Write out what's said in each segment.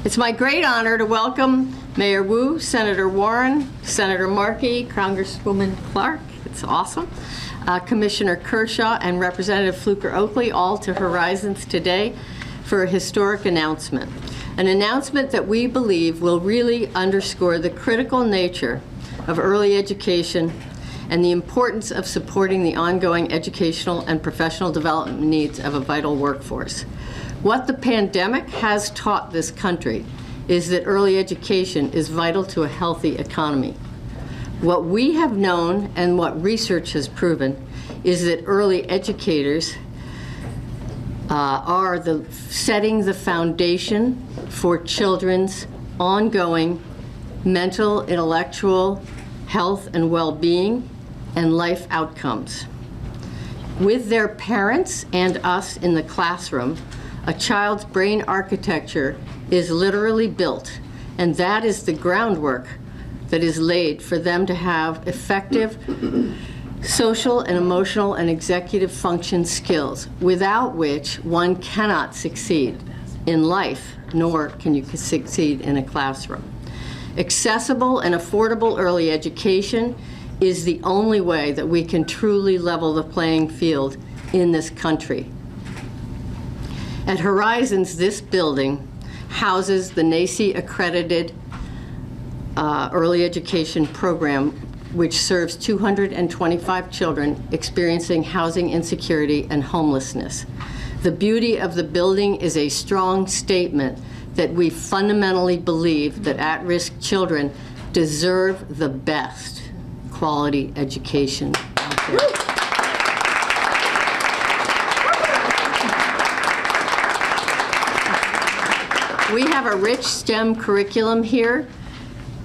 It's my great honor to welcome Mayor Wu, Senator Warren, Senator Markey, Congresswoman Clark, it's awesome, Commissioner Kershaw, and Representative Fluker-Oakley, all to Horizons today for a historic announcement. An announcement that we believe will really underscore the critical nature of early education and the importance of supporting the ongoing educational and professional development needs of a vital workforce. What the pandemic has taught this country is that early education is vital to a healthy economy. What we have known and what research has proven is that early educators are setting the foundation for children's ongoing mental, intellectual health and well-being and life outcomes. With their parents and us in the classroom, a child's brain architecture is literally built, and that is the groundwork that is laid for them to have effective social and emotional and executive function skills, without which one cannot succeed in life, nor can you succeed in a classroom. Accessible and affordable early education is the only way that we can truly level the playing field in this country. At Horizons, this building houses the NACCE accredited early education program, which serves 225 children experiencing housing insecurity and homelessness. The beauty of the building is a strong statement that we fundamentally believe that at-risk children deserve the best quality education out there. We have a rich STEM curriculum here,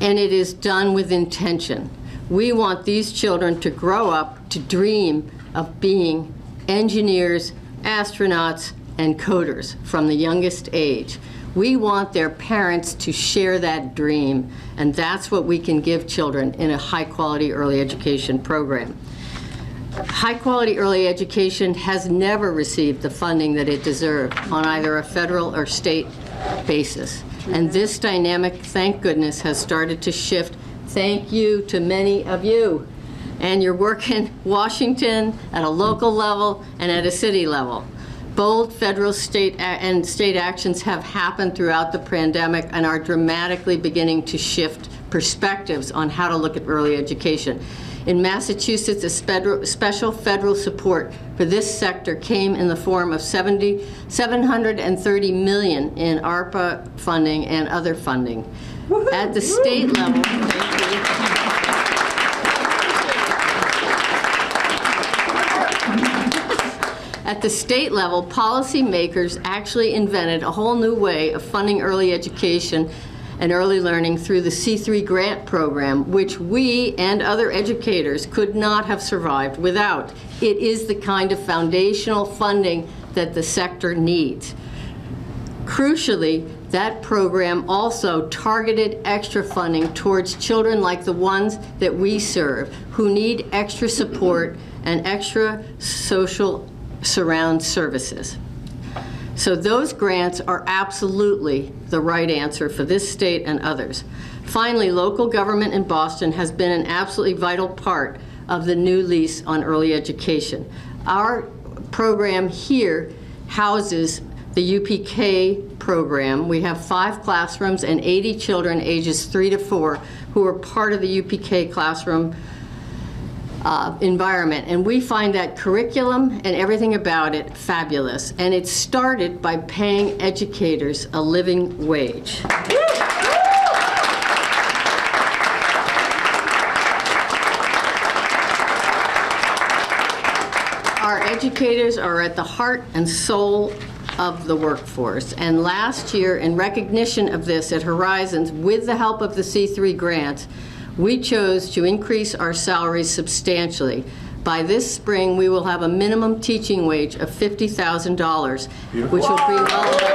and it is done with intention. We want these children to grow up to dream of being engineers, astronauts, and coders from the youngest age. We want their parents to share that dream, and that's what we can give children in a high-quality early education program. High-quality early education has never received the funding that it deserved on either a federal or state basis. And this dynamic, thank goodness, has started to shift. Thank you to many of you. And your work in Washington, at a local level, and at a city level. Bold federal, state actions have happened throughout the pandemic and are dramatically beginning to shift perspectives on how to look at early education. In Massachusetts, a special federal support for this sector came in the form of $730 million in ARPA funding and other funding. At the state level, at the state level, policymakers actually invented a whole new way of funding early education and early learning through the C3 grant program, which we and other educators could not have survived without. It is the kind of foundational funding that the sector needs. Crucially, that program also targeted extra funding towards children like the ones that we serve, who need extra support and extra social surround services. So those grants are absolutely the right answer for this state and others. Finally, local government in Boston has been an absolutely vital part of the new lease on early education. Our program here houses the UPK program. We have 5 classrooms and 80 children ages 3 to 4 who are part of the UPK classroom environment, and we find that curriculum and everything about it fabulous. And it started by paying educators a living wage. Our educators are at the heart and soul of the workforce. And last year, in recognition of this at Horizons, with the help of the C3 grants, we chose to increase our salaries substantially. By this spring, we will have a minimum teaching wage of $50,000, which will be well over.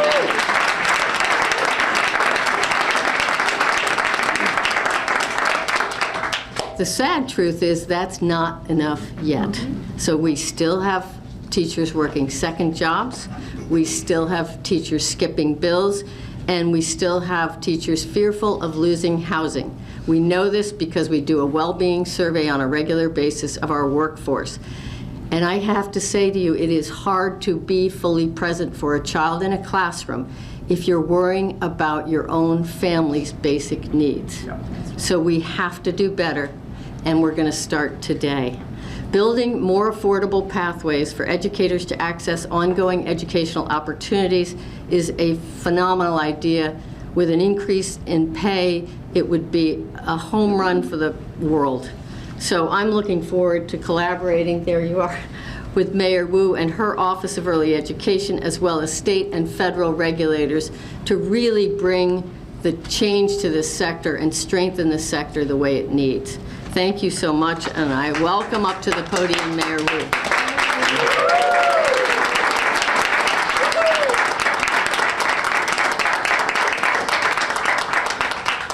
The sad truth is that's not enough yet. So we still have teachers working second jobs. We still have teachers skipping bills. and we still have teachers fearful of losing housing. We know this because we do a well-being survey on a regular basis of our workforce. And I have to say to you, it is hard to be fully present for a child in a classroom if you're worrying about your own family's basic needs. So we have to do better, and we're going to start today. Building more affordable pathways for educators to access ongoing educational opportunities is a phenomenal idea. With an increase in pay, it would be a home run for the world. So I'm looking forward to collaborating, there you are, with Mayor Wu and her Office of Early Education, as well as state and federal regulators, to really bring the change to this sector and strengthen the sector the way it needs. Thank you so much, and I welcome up to the podium Mayor Wu.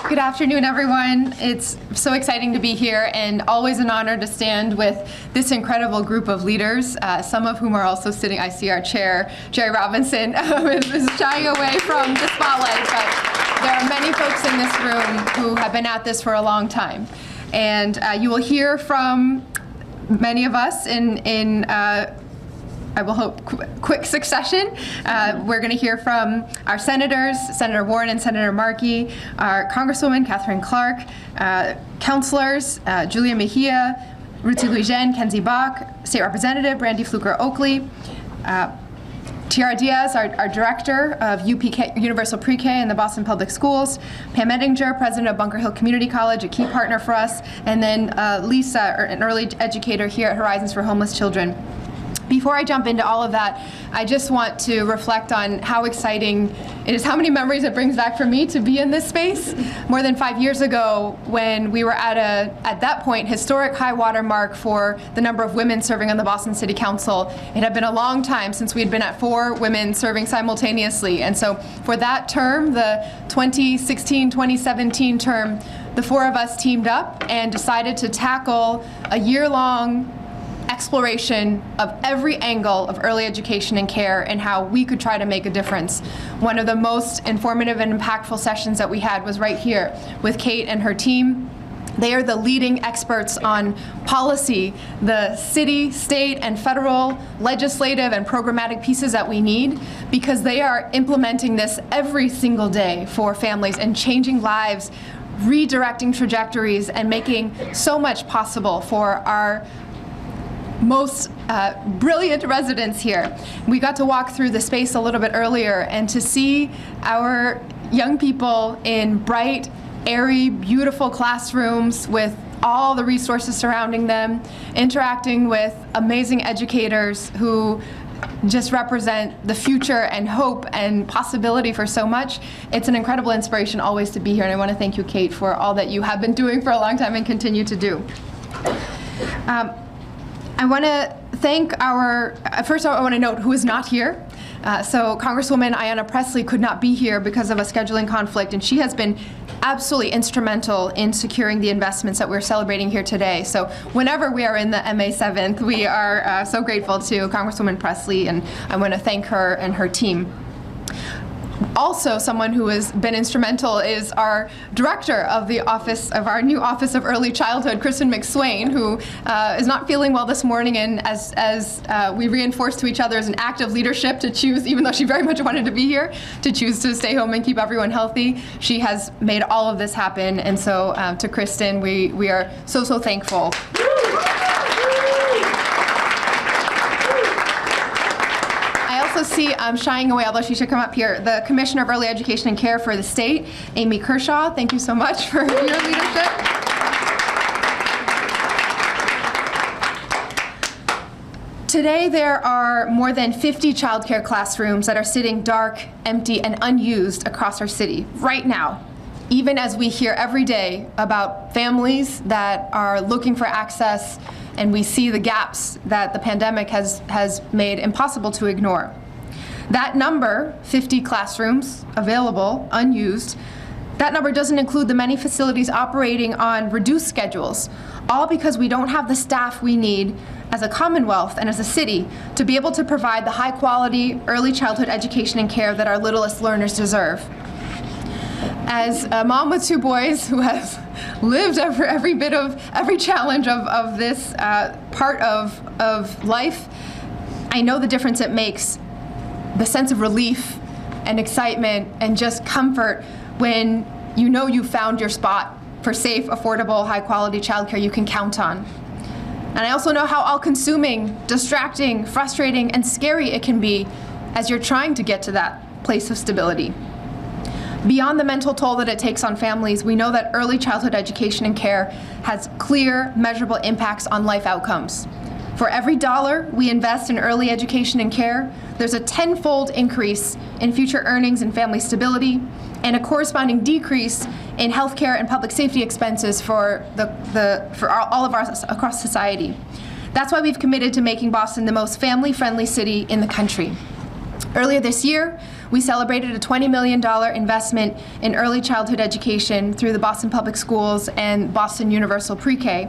Good afternoon, everyone. It's so exciting to be here and always an honor to stand with this incredible group of leaders, some of whom are also sitting. I see our chair, Jerry Robinson, is shying away from the spotlight, but there are many folks in this room who have been at this for a long time. And you will hear from many of us in I will hope, quick succession. We're going to hear from our senators, Senator Warren and Senator Markey, our Congresswoman Catherine Clark, councilors Julia Mejia, Ruthie Louis-Jean, Kenzie Bach, State Representative Brandy Fluker-Oakley, Tiara Diaz, our Director of UPK, Universal Pre-K in the Boston Public Schools, Pam Ettinger, President of Bunker Hill Community College, a key partner for us, and then Lisa, an early educator here at Horizons for Homeless Children. Before I jump into all of that, I just want to reflect on how exciting it is, how many memories it brings back for me to be in this space. More than 5 years ago, when we were at that point, historic high water mark for the number of women serving on the Boston City Council. It had been a long time since we had been at 4 women serving simultaneously. And so for that term, the 2016-2017 term, the 4 of us teamed up and decided to tackle a year-long exploration of every angle of early education and care and how we could try to make a difference. One of the most informative and impactful sessions that we had was right here with Kate and her team. They are the leading experts on policy, the city, state, and federal legislative and programmatic pieces that we need, because they are implementing this every single day for families and changing lives, redirecting trajectories, and making so much possible for our most brilliant residents here. We got to walk through the space a little bit earlier, and to see our young people in bright, airy, beautiful classrooms with all the resources surrounding them, interacting with amazing educators who just represent the future and hope and possibility for so much. It's an incredible inspiration always to be here, and I want to thank you, Kate, for all that you have been doing for a long time and continue to do. I want to thank first I want to note who is not here. So Congresswoman Ayanna Pressley could not be here because of a scheduling conflict, and she has been absolutely instrumental in securing the investments that we're celebrating here today. So whenever we are in the MA 7th, we are so grateful to Congresswoman Pressley, and I want to thank her and her team. Also, someone who has been instrumental is our director of our new Office of Early Childhood, Kristen McSwain, who is not feeling well this morning, and as we reinforced to each other as an act of leadership to choose, even though she very much wanted to be here, to choose to stay home and keep everyone healthy. She has made all of this happen, and so to Kristen, we are so thankful. See, shying away, although she should come up here, the Commissioner of Early Education and Care for the state, Amy Kershaw. Thank you so much for your leadership. Today, there are more than 50 childcare classrooms that are sitting dark, empty, and unused across our city right now, even as we hear every day about families that are looking for access, and we see the gaps that the pandemic has made impossible to ignore. That number, 50 classrooms available, unused, that number doesn't include the many facilities operating on reduced schedules, all because we don't have the staff we need as a Commonwealth and as a city to be able to provide the high-quality early childhood education and care that our littlest learners deserve. As a mom with 2 boys who has lived every challenge of this part of life, I know the difference it makes, the sense of relief and excitement and just comfort when you know you found your spot for safe, affordable, high-quality childcare you can count on. And I also know how all-consuming, distracting, frustrating, and scary it can be as you're trying to get to that place of stability. Beyond the mental toll that it takes on families, we know that early childhood education and care has clear, measurable impacts on life outcomes. For every dollar we invest in early education and care, there's a 10-fold increase in future earnings and family stability, and a corresponding decrease in healthcare and public safety expenses for all of us across society. That's why we've committed to making Boston the most family-friendly city in the country. Earlier this year, we celebrated a $20 million investment in early childhood education through the Boston Public Schools and Boston Universal Pre-K.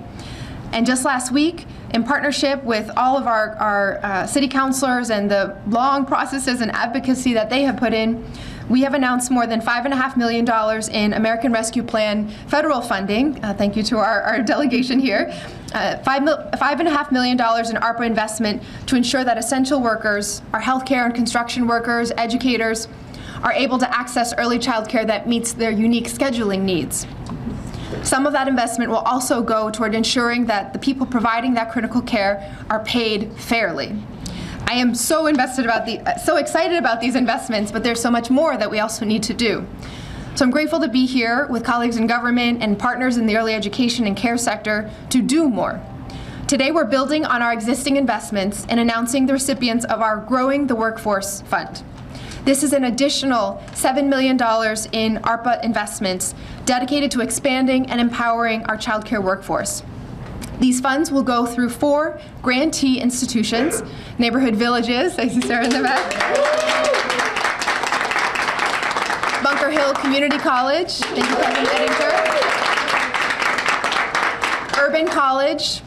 And just last week, in partnership with all of our city councilors and the long processes and advocacy that they have put in, we have announced more than $5.5 million in American Rescue Plan federal funding. Thank you to our delegation here. $5.5 million in ARPA investment to ensure that essential workers, our healthcare and construction workers, educators, are able to access early childcare that meets their unique scheduling needs. Some of that investment will also go toward ensuring that the people providing that critical care are paid fairly. I am so excited about these investments, but there's so much more that we also need to do. So I'm grateful to be here with colleagues in government and partners in the early education and care sector to do more. Today we're building on our existing investments and announcing the recipients of our Growing the Workforce Fund. This is an additional $7 million in ARPA investments dedicated to expanding and empowering our childcare workforce. These funds will go through 4 grantee institutions, neighborhood villages, I see Sarah in the back, Bunker Hill Community College, thank you, President Eddinger, Urban College,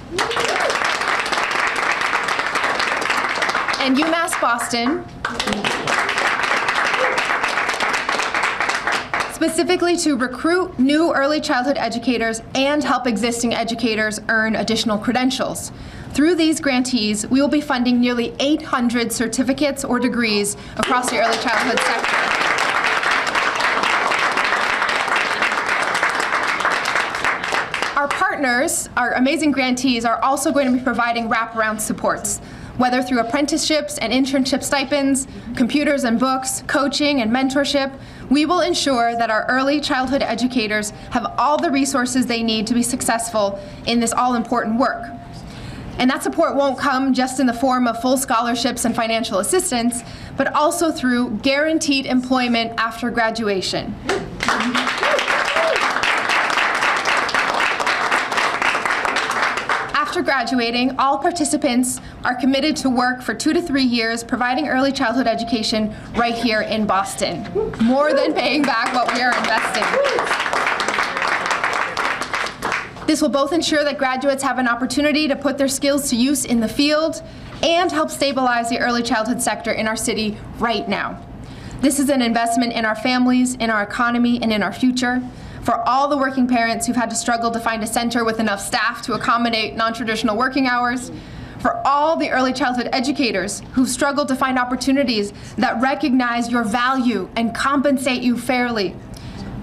and UMass Boston, specifically to recruit new early childhood educators and help existing educators earn additional credentials. Through these grantees, we will be funding nearly 800 certificates or degrees across the early childhood sector. Our partners, our amazing grantees, are also going to be providing wraparound supports, whether through apprenticeships and internship stipends, computers and books, coaching and mentorship. We will ensure that our early childhood educators have all the resources they need to be successful in this all-important work. And that support won't come just in the form of full scholarships and financial assistance, but also through guaranteed employment after graduation. After graduating, all participants are committed to work for 2 to 3 years providing early childhood education right here in Boston, more than paying back what we are investing. This will both ensure that graduates have an opportunity to put their skills to use in the field and help stabilize the early childhood sector in our city right now. This is an investment in our families, in our economy, and in our future. For all the working parents who've had to struggle to find a center with enough staff to accommodate non-traditional working hours, for all the early childhood educators who've struggled to find opportunities that recognize your value and compensate you fairly,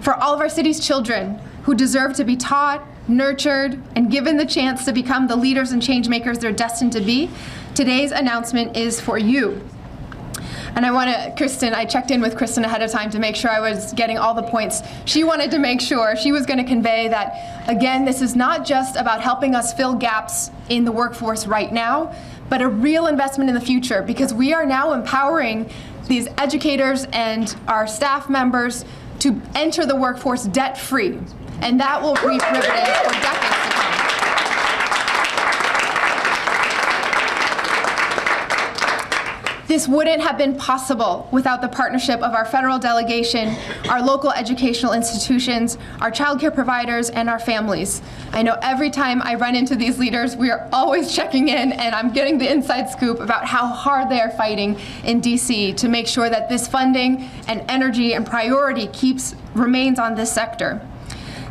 for all of our city's children who deserve to be taught, nurtured, and given the chance to become the leaders and change makers they're destined to be, today's announcement is for you. And I checked in with Kristen ahead of time to make sure I was getting all the points. She wanted to make sure, she was going to convey that, again, this is not just about helping us fill gaps in the workforce right now, but a real investment in the future, because we are now empowering these educators and our staff members to enter the workforce debt-free. And that will reap dividends for decades to come. This wouldn't have been possible without the partnership of our federal delegation, our local educational institutions, our childcare providers, and our families. I know every time I run into these leaders, we are always checking in, and I'm getting the inside scoop about how hard they are fighting in DC to make sure that this funding and energy and priority remains on this sector.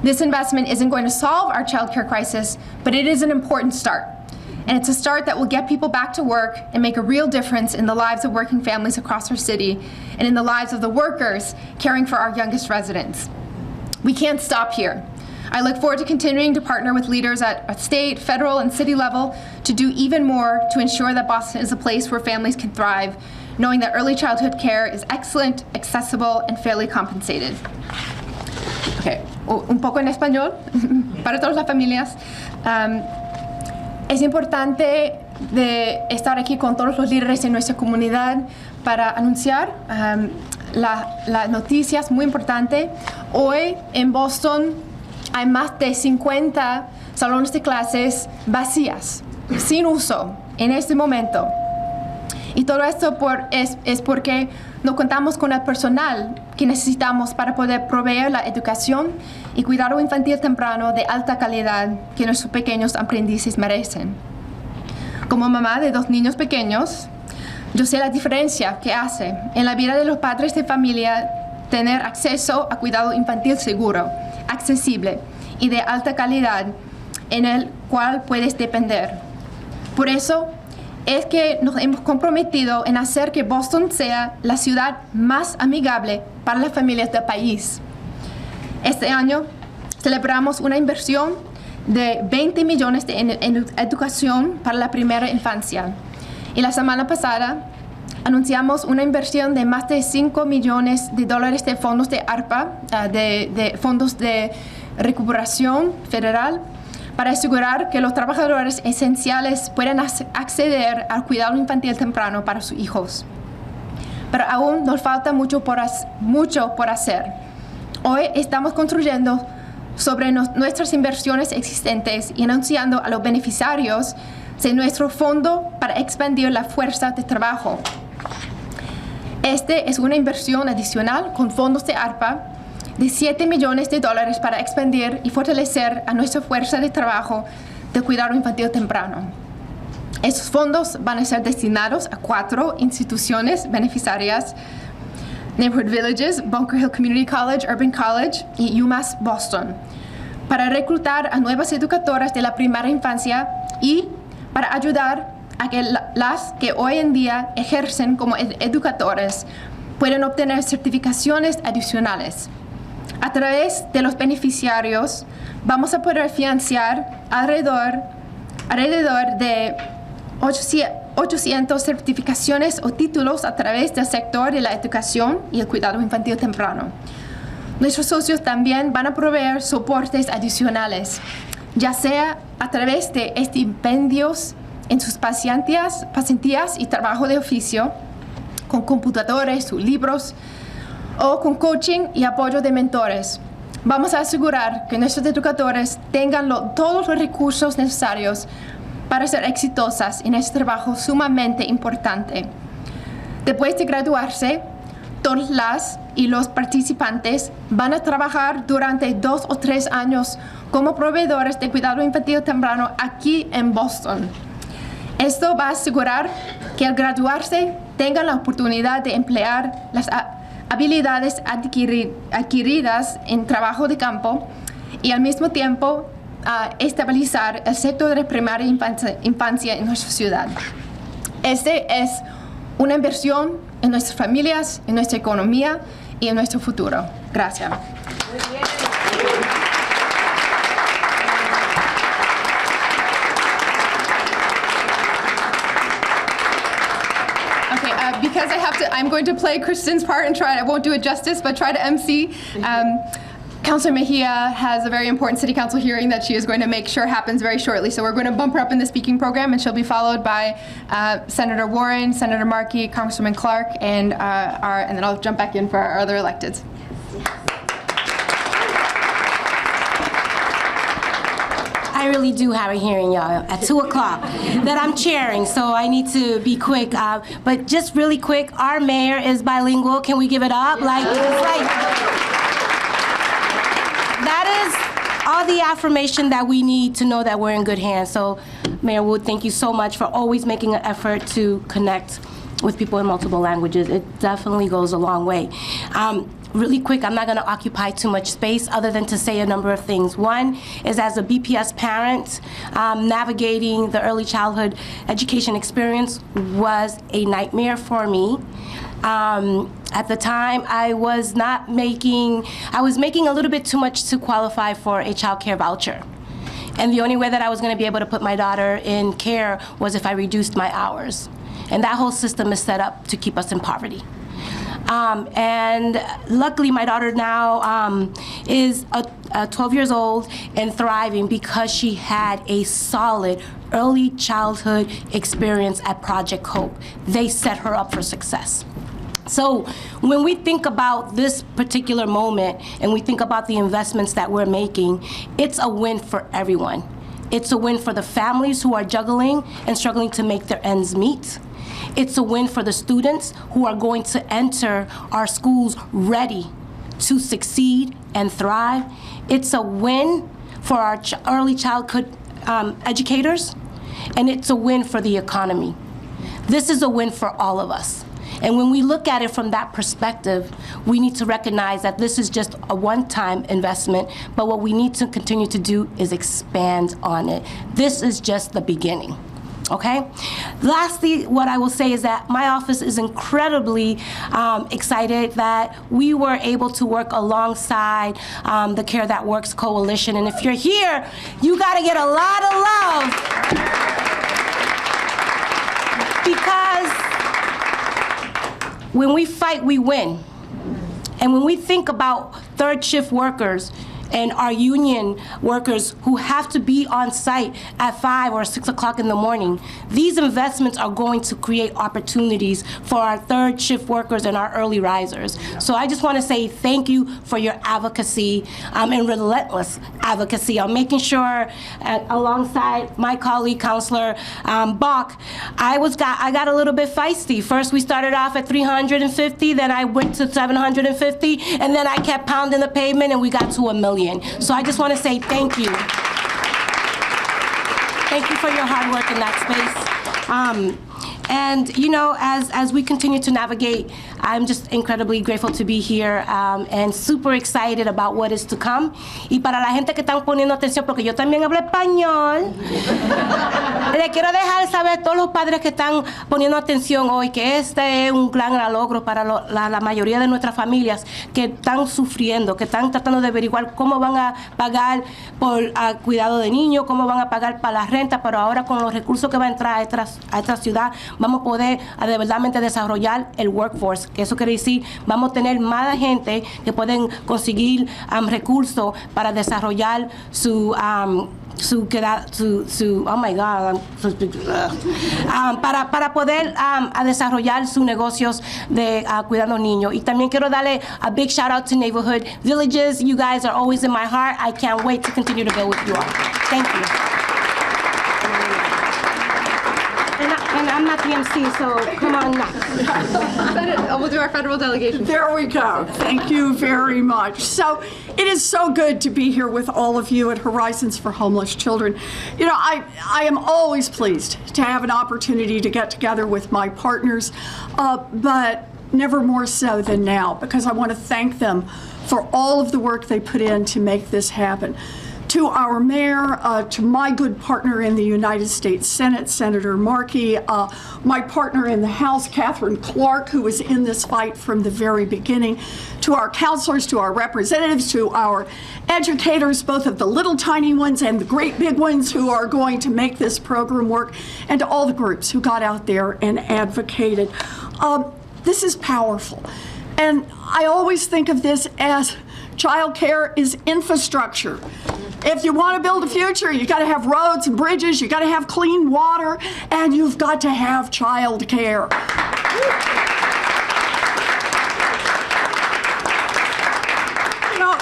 This investment isn't going to solve our childcare crisis, but it is an important start. And it's a start that will get people back to work and make a real difference in the lives of working families across our city and in the lives of the workers caring for our youngest residents. We can't stop here. I look forward to continuing to partner with leaders at state, federal, and city level to do even more to ensure that Boston is a place where families can thrive, knowing that early childhood care is excellent, accessible, and fairly compensated. Okay, un poco en español para todas las familias. Es importante de estar aquí con todos los líderes en nuestra comunidad para anunciar las noticias muy importantes. Hoy en Boston hay más de 50 salones de clases vacías, sin uso en este momento. Y todo esto es porque no contamos con el personal que necesitamos para poder proveer la educación y cuidado infantil temprano de alta calidad que nuestros pequeños aprendices merecen. Como mamá de 2 niños pequeños, yo sé la diferencia que hace en la vida de los padres de familia tener acceso a cuidado infantil seguro, accesible y de alta calidad en el cual puedes depender. Por eso es que nos hemos comprometido en hacer que Boston sea la ciudad más amigable para las familias del país. Este año celebramos una inversión de 20 millones en educación para la primera infancia. Y la semana pasada anunciamos una inversión de más de $5 millones de fondos de ARPA, de fondos de recuperación federal, para asegurar que los trabajadores esenciales puedan acceder al cuidado infantil temprano para sus hijos. Pero aún nos falta mucho por hacer. Hoy estamos construyendo sobre nuestras inversiones existentes y anunciando a los beneficiarios de nuestro fondo para expandir la fuerza de trabajo. Este es una inversión adicional con fondos de ARPA de $7 millones para expandir y fortalecer a nuestra fuerza de trabajo de cuidado infantil temprano. Estos fondos van a ser destinados a 4 instituciones beneficiarias: Neighborhood Villages, Bunker Hill Community College, Urban College y UMass Boston, para reclutar a nuevas educadoras de la primera infancia y para ayudar a que las que hoy en día ejercen como educadores puedan obtener certificaciones adicionales. A través de los beneficiarios vamos a poder financiar alrededor de 800 certificaciones o títulos a través del sector de la educación y el cuidado infantil temprano. Nuestros socios también van a proveer soportes adicionales, ya sea a través de estipendios en sus pasantías y trabajo de oficio, con computadores o libros, o con coaching y apoyo de mentores. Vamos a asegurar que nuestros educadores tengan todos los recursos necesarios para ser exitosas en este trabajo sumamente importante. Después de graduarse, todas las y los participantes van a trabajar durante 2 o 3 años como proveedores de cuidado infantil temprano aquí en Boston. Esto va a asegurar que al graduarse tengan la oportunidad de emplear las habilidades adquiridas en trabajo de campo y al mismo tiempo estabilizar el sector de primaria infancia en nuestra ciudad. Este es una inversión en nuestras familias, en nuestra economía y en nuestro futuro. Gracias. Muy bien. Because I'm going to play Kristen's part and I won't do it justice, but try to MC. Councilor Mejia has a very important city council hearing that she is going to make sure happens very shortly. So we're going to bump her up in the speaking program, and she'll be followed by Senator Warren, Senator Markey, Congresswoman Clark, and then I'll jump back in for our other electeds. I really do have a hearing, y'all, at 2 o'clock that I'm chairing, so I need to be quick. But just really quick, our mayor is bilingual. Can we give it up? That is all the affirmation that we need to know that we're in good hands. So, Mayor Wood, thank you so much for always making an effort to connect with people in multiple languages. It definitely goes a long way. Really quick, I'm not going to occupy too much space other than to say a number of things. One is, as a BPS parent, navigating the early childhood education experience was a nightmare for me. At the time, I was making a little bit too much to qualify for a child care voucher. And the only way that I was going to be able to put my daughter in care was if I reduced my hours. And that whole system is set up to keep us in poverty. And luckily, my daughter now is 12 years old and thriving because she had a solid early childhood experience at Project Hope. They set her up for success. So when we think about this particular moment and we think about the investments that we're making, it's a win for everyone. It's a win for the families who are juggling and struggling to make their ends meet. It's a win for the students who are going to enter our schools ready to succeed and thrive. It's a win for our early childhood educators, and it's a win for the economy. This is a win for all of us. And when we look at it from that perspective, we need to recognize that this is just a one-time investment, but what we need to continue to do is expand on it. This is just the beginning. Okay? Lastly, what I will say is that my office is incredibly excited that we were able to work alongside the Care That Works Coalition. And if you're here, you got to get a lot of love because when we fight, we win. And when we think about third shift workers and our union workers who have to be on site at 5 or 6 o'clock in the morning, these investments are going to create opportunities for our third shift workers and our early risers. So I just want to say thank you for your advocacy and relentless advocacy on making sure, alongside my colleague, Councilor Bach, I got a little bit feisty. First, we started off at 350, then I went to 750, and then I kept pounding the pavement, and we got to 1 million. So I just want to say thank you. Thank you for your hard work in that space. And, you know, as we continue to navigate, I'm just incredibly grateful to be here and super excited about what is to come. Y para la gente que están poniendo atención, porque yo también hablo español, le quiero dejar saber a todos los padres que están poniendo atención hoy que este es un gran logro para la mayoría de nuestras familias que están sufriendo, que están tratando de averiguar cómo van a pagar por cuidado de niños, cómo van a pagar para la renta, pero ahora con los recursos que va a entrar a esta ciudad, vamos a poder de verdadmente desarrollar el workforce, que eso quiere decir, vamos a tener más gente que pueden conseguir recursos para desarrollar su oh my God, para poder desarrollar sus negocios de cuidando niños. Y también quiero darle a big shout out to Neighborhood Villages. You guys are always in my heart. I can't wait to continue to go with you all. Thank you. And I'm not the MC, so come on now. We'll do our federal delegation. There we go. Thank you very much. So it is so good to be here with all of you at Horizons for Homeless Children. You know, I am always pleased to have an opportunity to get together with my partners, but never more so than now, because I want to thank them for all of the work they put in to make this happen. To our mayor, to my good partner in the United States Senate, Senator Markey, my partner in the House, Catherine Clark, who was in this fight from the very beginning, to our counselors, to our representatives, to our educators, both of the little tiny ones and the great big ones who are going to make this program work, and to all the groups who got out there and advocated. This is powerful. And I always think of this as childcare is infrastructure. If you want to build a future, you got to have roads and bridges, you got to have clean water, and you've got to have childcare. You know,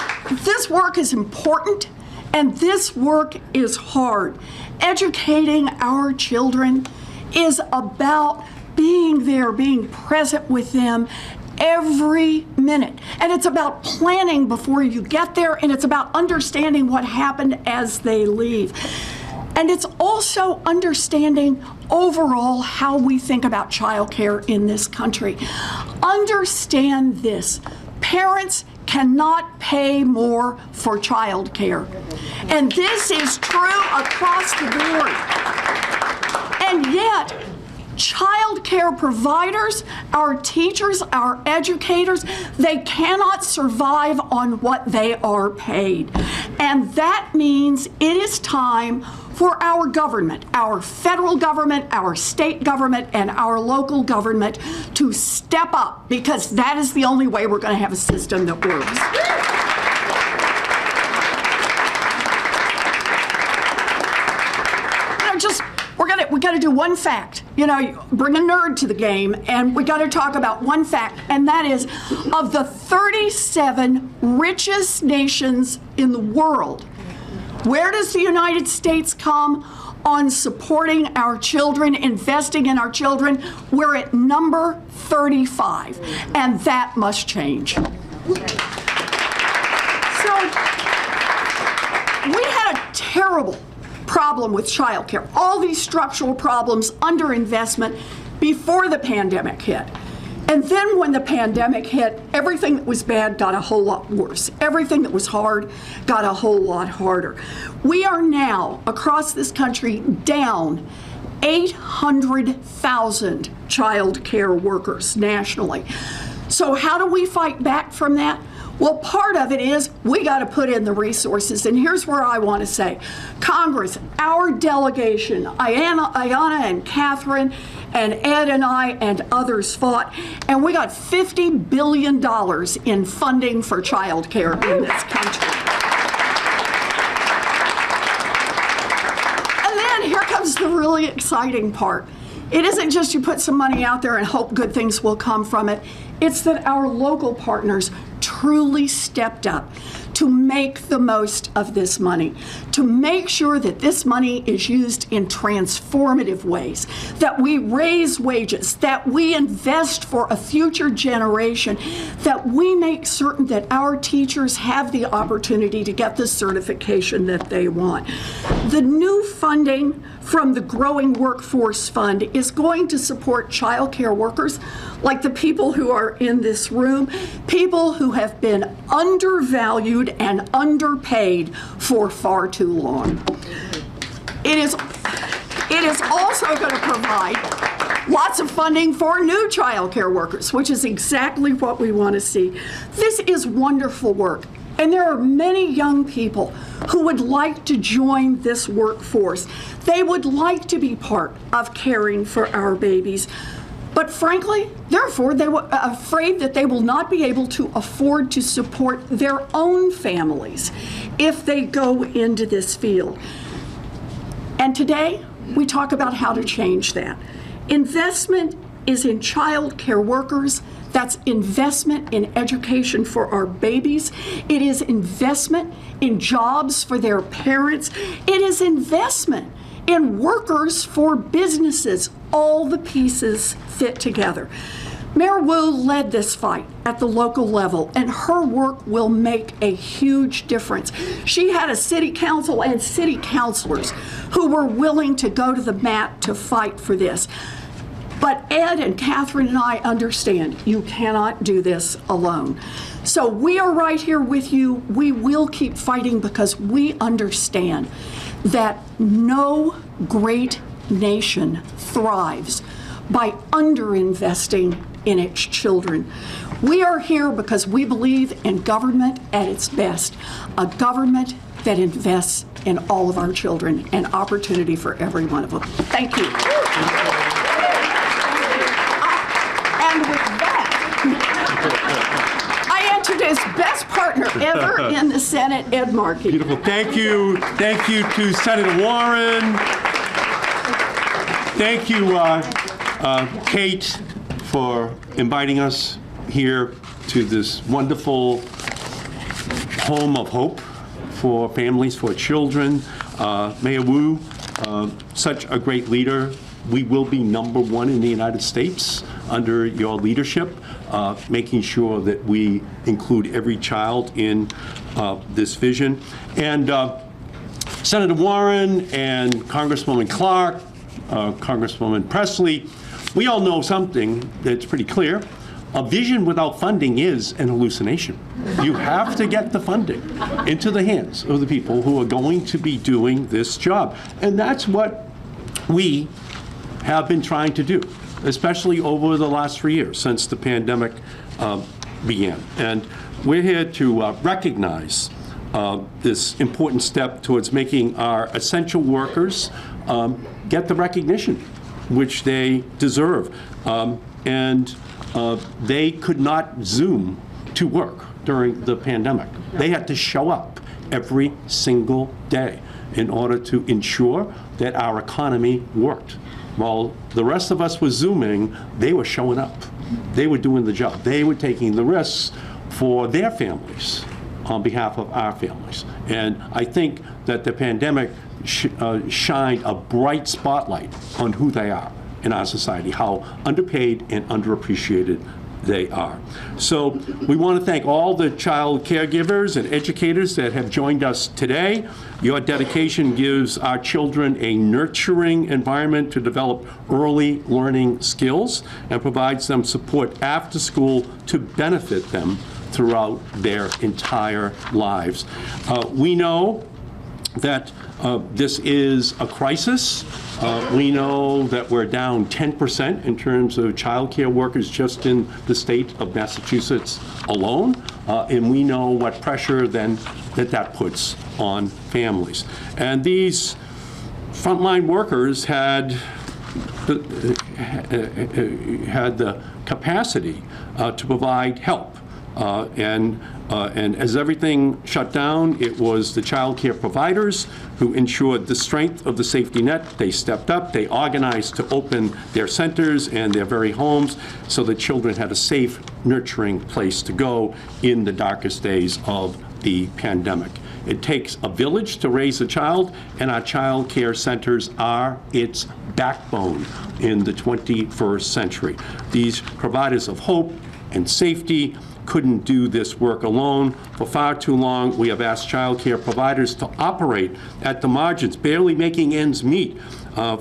this work is important, And this work is hard. Educating our children is about being there, being present with them every minute. And it's about planning before you get there, and it's about understanding what happened as they leave. And it's also understanding overall how we think about childcare in this country. Understand this. Parents cannot pay more for childcare. And this is true across the board. And yet, child care providers, our teachers, our educators, they cannot survive on what they are paid. And that means it is time for our government, our federal government, our state government, and our local government to step up, because that is the only way we're going to have a system that works. We got to do one fact. You know, bring a nerd to the game, and we got to talk about one fact, and that is, of the 37 richest nations in the world, where does the United States come on supporting our children, investing in our children? We're at number 35, and that must change. So, we had a terrible problem with childcare, all these structural problems, underinvestment before the pandemic hit. And then when the pandemic hit, everything that was bad got a whole lot worse. Everything that was hard got a whole lot harder. We are now, across this country, down 800,000 child care workers nationally. So how do we fight back from that? Well, part of it is we got to put in the resources. And here's where I want to say, Congress, our delegation, Ayanna and Catherine and Ed and I and others fought, and we got $50 billion in funding for child care in this country. And then here comes the really exciting part. It isn't just you put some money out there and hope good things will come from it. It's that our local partners truly stepped up to make the most of this money, to make sure that this money is used in transformative ways, that we raise wages, that we invest for a future generation, that we make certain that our teachers have the opportunity to get the certification that they want. The new funding from the Growing Workforce Fund is going to support child care workers like the people who are in this room, people who have been undervalued and underpaid for far too long. It is also going to provide lots of funding for new child care workers, which is exactly what we want to see. This is wonderful work. And there are many young people who would like to join this workforce. They would like to be part of caring for our babies. But frankly, therefore, they were afraid that they will not be able to afford to support their own families if they go into this field. And today, we talk about how to change that. Investment is in child care workers. That's investment in education for our babies. It is investment in jobs for their parents. It is investment in workers for businesses. All the pieces fit together. Mayor Wu led this fight at the local level, and her work will make a huge difference. She had a city council and city councilors who were willing to go to the mat to fight for this. But Ed and Catherine and I understand you cannot do this alone. So we are right here with you. We will keep fighting because we understand that no great nation thrives by underinvesting in its children. We are here because we believe in government at its best, a government that invests in all of our children and opportunity for every one of them. Thank you. And with that, I introduce best partner ever in the Senate, Ed Markey. Beautiful. Thank you. Thank you to Senator Warren. Thank you, Kate, for inviting us here to this wonderful home of hope for families, for children. Mayor Wu, such a great leader. We will be #1 in the United States under your leadership, making sure that we include every child in this vision. And Senator Warren and Congresswoman Clark, Congresswoman Presley, we all know something that's pretty clear. A vision without funding is an hallucination. You have to get the funding into the hands of the people who are going to be doing this job. And that's what we have been trying to do, especially over the last 3 years since the pandemic began. And we're here to recognize this important step towards making our essential workers get the recognition which they deserve. They could not Zoom to work during the pandemic. They had to show up every single day in order to ensure that our economy worked. While the rest of us were Zooming, they were showing up. They were doing the job. They were taking the risks for their families on behalf of our families. And I think that the pandemic shined a bright spotlight on who they are in our society, how underpaid and underappreciated they are. So we want to thank all the child caregivers and educators that have joined us today. Your dedication gives our children a nurturing environment to develop early learning skills and provides them support after school to benefit them throughout their entire lives. We know that this is a crisis. We know that we're down 10% in terms of child care workers just in the state of Massachusetts alone. And we know what pressure then that puts on families. And these frontline workers had the capacity to provide help. And as everything shut down, it was the child care providers who ensured the strength of the safety net. They stepped up, they organized to open their centers and their very homes so that children had a safe, nurturing place to go in the darkest days of the pandemic. It takes a village to raise a child, and our child care centers are its backbone in the 21st century. These providers of hope and safety couldn't do this work alone. For far too long, we have asked child care providers to operate at the margins, barely making ends meet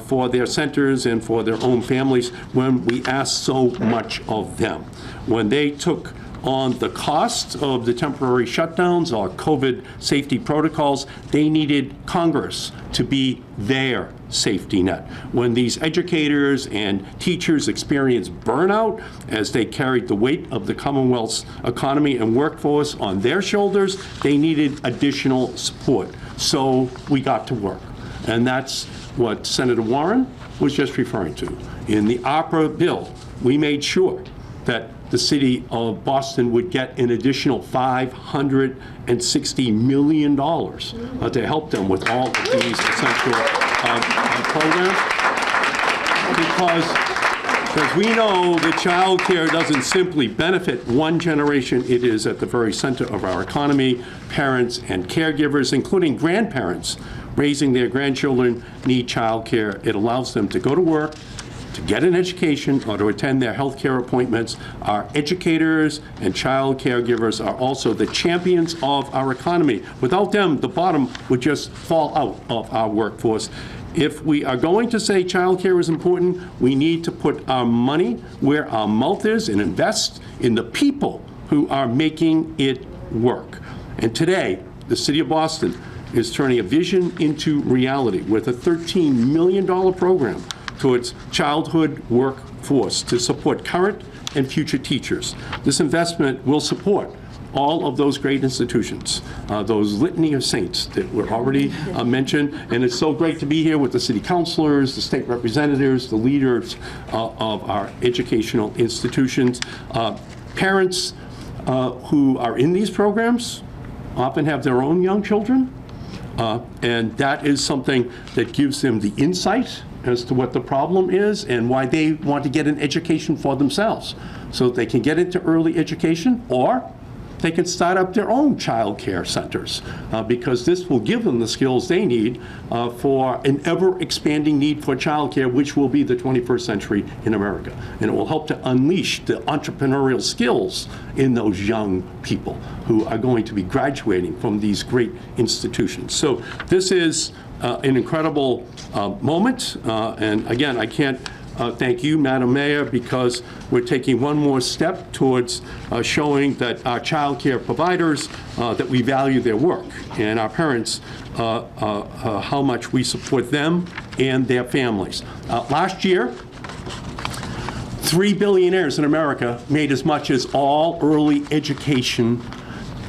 for their centers and for their own families when we asked so much of them. When they took on the cost of the temporary shutdowns or COVID safety protocols, they needed Congress to be their safety net. When these educators and teachers experienced burnout as they carried the weight of the Commonwealth's economy and workforce on their shoulders, they needed additional support. So we got to work. And that's what Senator Warren was just referring to. In the ARPA bill, we made sure that the city of Boston would get an additional $560 million to help them with all of these essential programs. Because we know that child care doesn't simply benefit one generation, it is at the very center of our economy. Parents and caregivers, including grandparents, raising their grandchildren need child care. It allows them to go to work, to get an education, or to attend their health care appointments. Our educators and child caregivers are also the champions of our economy. Without them, the bottom would just fall out of our workforce. If we are going to say child care is important, we need to put our money where our mouth is and invest in the people who are making it work. And today, the city of Boston is turning a vision into reality with a $13 million program towards childhood workforce to support current and future teachers. This investment will support all of those great institutions, those litany of saints that were already mentioned. And it's so great to be here with the city councilors, the state representatives, the leaders of our educational institutions. Parents who are in these programs often have their own young children. And that is something that gives them the insight as to what the problem is and why they want to get an education for themselves so that they can get into early education or they can start up their own child care centers because this will give them the skills they need for an ever-expanding need for child care, which will be the 21st century in America. And it will help to unleash the entrepreneurial skills in those young people who are going to be graduating from these great institutions. So this is an incredible moment. And again, I can't thank you, Madam Mayor, because we're taking one more step towards showing that our child care providers, that we value their work, and our parents, how much we support them and their families. Last year, 3 billionaires in America made as much as all early education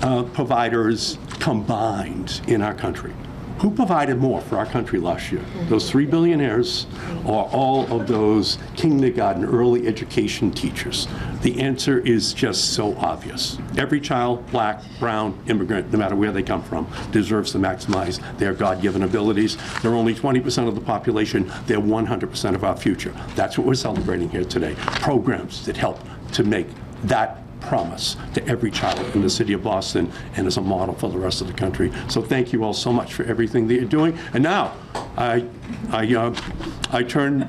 providers combined in our country. Who provided more for our country last year? Those 3 billionaires or all of those kindergarten early education teachers? The answer is just so obvious. Every child, black, brown, immigrant, no matter where they come from, deserves to maximize their God-given abilities. They're only 20% of the population. They're 100% of our future. That's what we're celebrating here today. Programs that help to make that promise to every child in the city of Boston and as a model for the rest of the country. So thank you all so much for everything that you're doing. And now I turn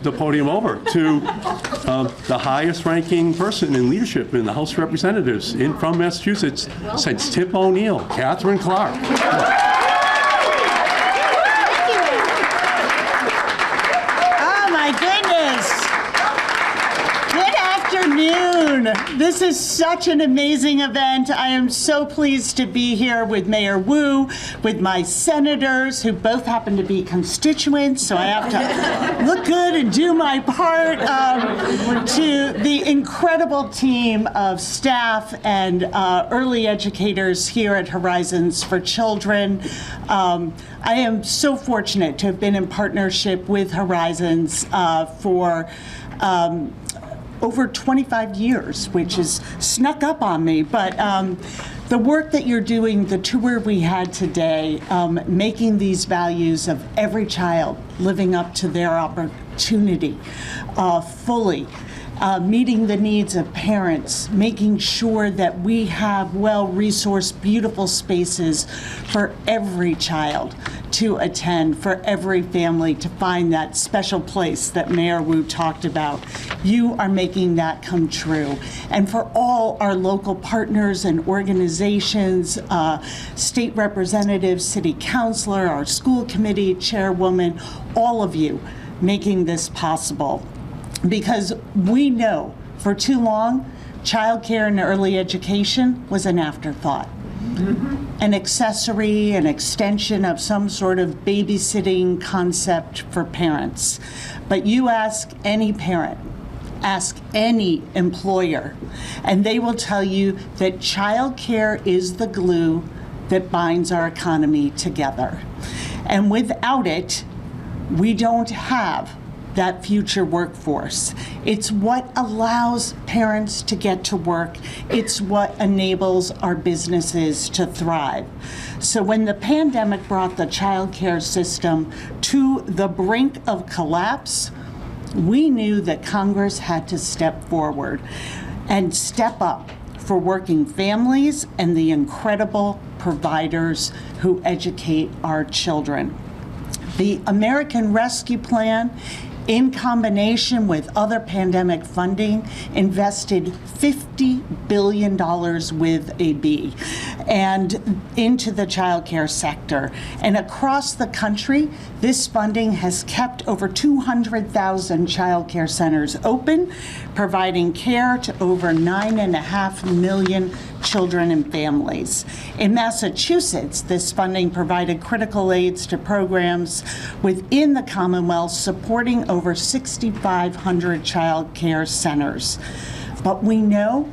the podium over to the highest ranking person in leadership in the House of Representatives from Massachusetts since Tip O'Neill, Catherine Clark. Oh my goodness. Good afternoon. This is such an amazing event. I am so pleased to be here with Mayor Wu, with my senators, who both happen to be constituents, so I have to look good and do my part, to the incredible team of staff and early educators here at Horizons for Children. I am so fortunate to have been in partnership with Horizons for over 25 years, which is snuck up on me. But the work that you're doing, the tour we had today, making these values of every child living up to their opportunity fully, meeting the needs of parents, making sure that we have well-resourced, beautiful spaces for every child to attend, for every family to find that special place that Mayor Wu talked about. You are making that come true. And for all our local partners and organizations, state representatives, city councilor, our school committee chairwoman, all of you making this possible. Because we know for too long, childcare and early education was an afterthought. An accessory, an extension of some sort of babysitting concept for parents. But you ask any parent, ask any employer, and they will tell you that childcare is the glue that binds our economy together. And without it, we don't have that future workforce. It's what allows parents to get to work. It's what enables our businesses to thrive. So when the pandemic brought the childcare system to the brink of collapse, we knew that Congress had to step forward and step up for working families and the incredible providers who educate our children. The American Rescue Plan, in combination with other pandemic funding, invested $50 billion with a B and into the child care sector. And across the country, this funding has kept over 200,000 child care centers open, providing care to over 9.5 million children and families. In Massachusetts, this funding provided critical aids to programs within the Commonwealth, supporting over 6,500 child care centers. But we know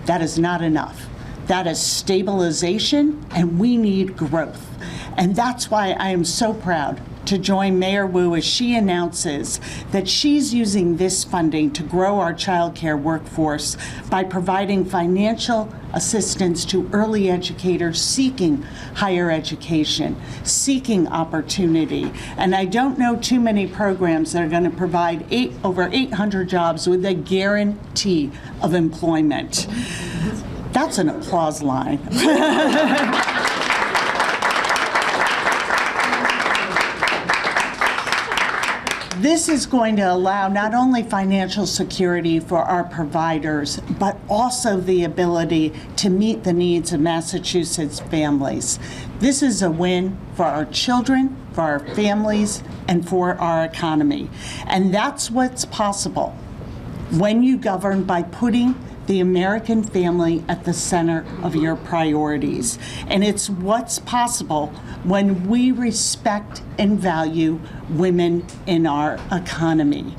that is not enough. That is stabilization, and we need growth. And that's why I am so proud to join Mayor Wu as she announces that she's using this funding to grow our child care workforce by providing financial assistance to early educators seeking higher education, seeking opportunity. And I don't know too many programs that are going to provide over 800 jobs with a guarantee of employment. That's an applause line. This is going to allow not only financial security for our providers, but also the ability to meet the needs of Massachusetts families. This is a win for our children, for our families, and for our economy. And that's what's possible when you govern by putting the American family at the center of your priorities. And it's what's possible when we respect and value women in our economy.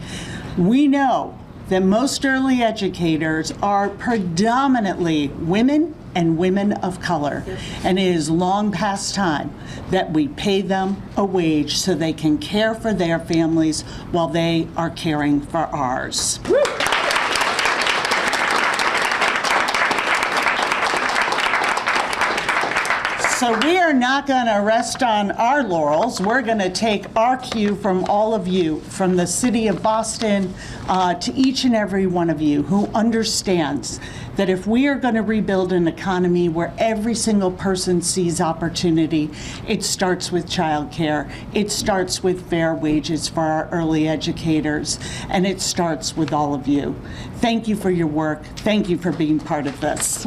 We know that most early educators are predominantly women and women of color. And it is long past time that we pay them a wage so they can care for their families while they are caring for ours. So we are not going to rest on our laurels. We're going to take our cue from all of you, from the city of Boston to each and every one of you who understands that if we are going to rebuild an economy where every single person sees opportunity, it starts with childcare, it starts with fair wages for our early educators, and it starts with all of you. Thank you for your work. Thank you for being part of this.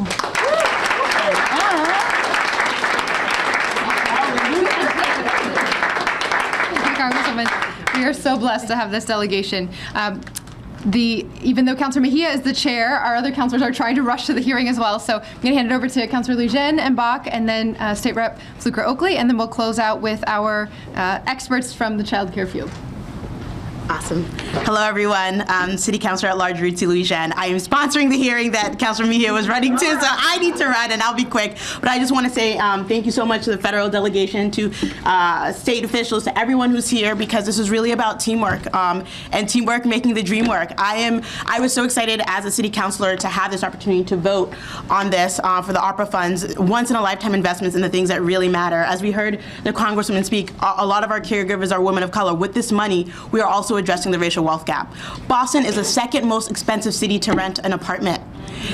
Congresswoman, we are so blessed to have this delegation. Even though Councilor Mejia is the chair, our other councilors are trying to rush to the hearing as well. So I'm going to hand it over to Councilor Lujan and Bach, and then State Rep Fluker Oakley, and then we'll close out with our experts from the child care field. Awesome. Hello, everyone. City Councilor at Large Ruthie Lujan. I am sponsoring the hearing that Councilor Mejia was running to, so I need to run, and I'll be quick. But I just want to say thank you so much to the federal delegation, to state officials, to everyone who's here, because this is really about teamwork, and teamwork making the dream work. I was so excited as a city councilor to have this opportunity to vote on this for the ARPA funds, once-in-a-lifetime investments in the things that really matter. As we heard the Congresswoman speak, a lot of our caregivers are women of color. With this money, we are also addressing the racial wealth gap. Boston is the second most expensive city to rent an apartment.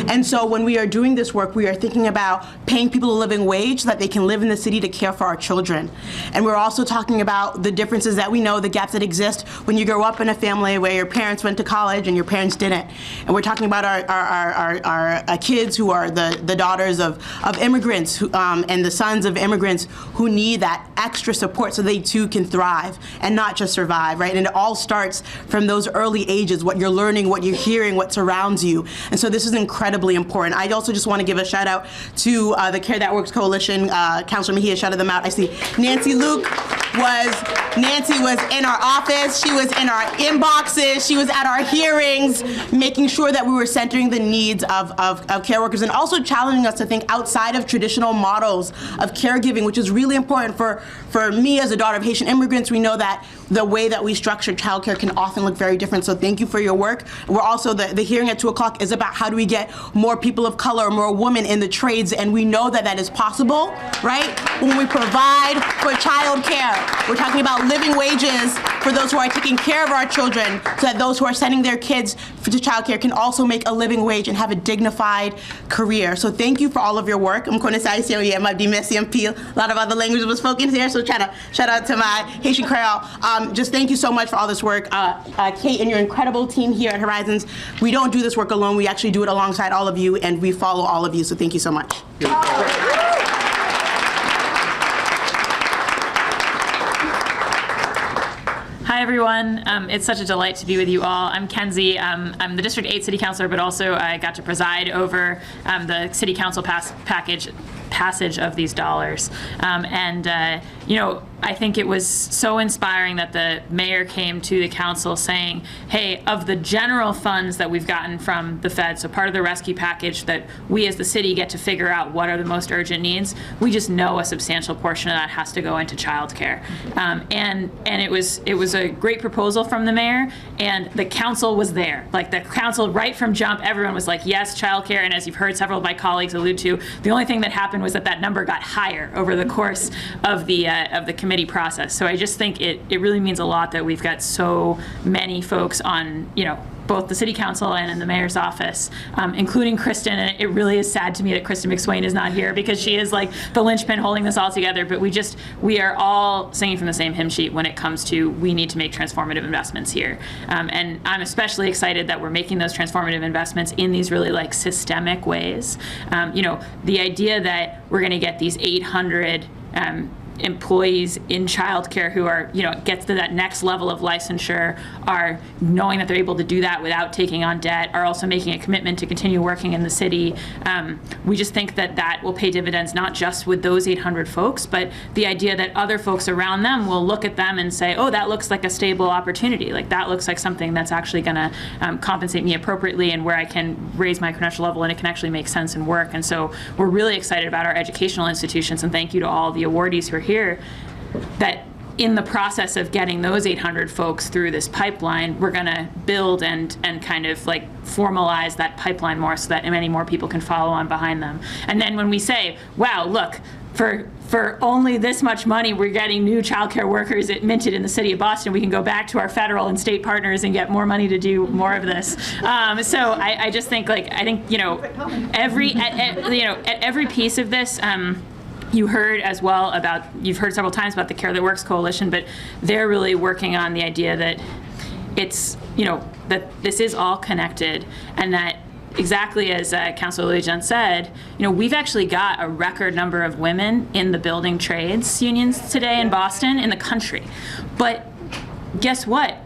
And so when we are doing this work, we are thinking about paying people a living wage so that they can live in the city to care for our children. And we're also talking about the differences that we know, the gaps that exist when you grow up in a family where your parents went to college and your parents didn't. And we're talking about our kids who are the daughters of immigrants and the sons of immigrants who need that extra support so they too can thrive and not just survive, right? And it all starts from those early ages, what you're learning, what you're hearing, what surrounds you. And so this is incredibly important. I also just want to give a shout out to the Care That Works Coalition. Councilor Mejia shouted them out. I see Nancy was in our office. She was in our inboxes. She was at our hearings, making sure that we were centering the needs of care workers and also challenging us to think outside of traditional models of caregiving, which is really important for me as a daughter of Haitian immigrants. We know that the way that we structure childcare can often look very different. So thank you for your work. We're also, the hearing at 2 o'clock is about how do we get more people of color, more women in the trades, and we know that that is possible, right? When we provide for child care. We're talking about living wages for those who are taking care of our children so that those who are sending their kids to child care can also make a living wage and have a dignified career. So thank you for all of your work. A lot of other languages was spoken here, so shout out to my Haitian Creole. Just thank you so much for all this work. Kate and your incredible team here at Horizons. We don't do this work alone. We actually do it alongside all of you, and we follow all of you, so thank you so much. Hi, everyone. It's such a delight to be with you all. I'm Kenzie. I'm the District 8 City Councilor, but also I got to preside over the City Council passage of these dollars. I think it was so inspiring that the mayor came to the council saying, hey, of the general funds that we've gotten from the Fed, so part of the rescue package that we as the city get to figure out what are the most urgent needs, we just know a substantial portion of that has to go into childcare. And it was a great proposal from the mayor, and the council was there. Like the council, right from jump, everyone was like, yes, childcare. And as you've heard several of my colleagues allude to, the only thing that happened was that number got higher over the course of the committee process. So I just think it really means a lot that we've got so many folks on, both the city council and in the mayor's office, including Kristen. And it really is sad to me that Kristen McSwain is not here, because she is like the linchpin holding this all together. But we are all singing from the same hymn sheet when it comes to, we need to make transformative investments here. And I'm especially excited that we're making those transformative investments in these really like systemic ways. The idea that we're going to get these 800 employees in childcare who are, gets to that next level of licensure, are knowing that they're able to do that without taking on debt, are also making a commitment to continue working in the city. We just think that that will pay dividends, not just with those 800 folks, but the idea that other folks around them will look at them and say, oh, that looks like a stable opportunity. Like that looks like something that's actually going to compensate me appropriately, and where I can raise my credential level and it can actually make sense and work. And so we're really excited about our educational institutions, and thank you to all the awardees who are here, that in the process of getting those 800 folks through this pipeline, we're going to build and kind of like formalize that pipeline more, so that many more people can follow on behind them. And then when we say, wow, look, for only this much money, we're getting new childcare workers minted in the city of Boston, we can go back to our federal and state partners and get more money to do more of this. So I just think, like, at every piece of this, you heard as well about, you've heard several times about the Care That Works Coalition, but they're really working on the idea that it's, that this is all connected, and that exactly as Councilor Legent said, we've actually got a record number of women in the building trades unions today in Boston, in the country. But guess what?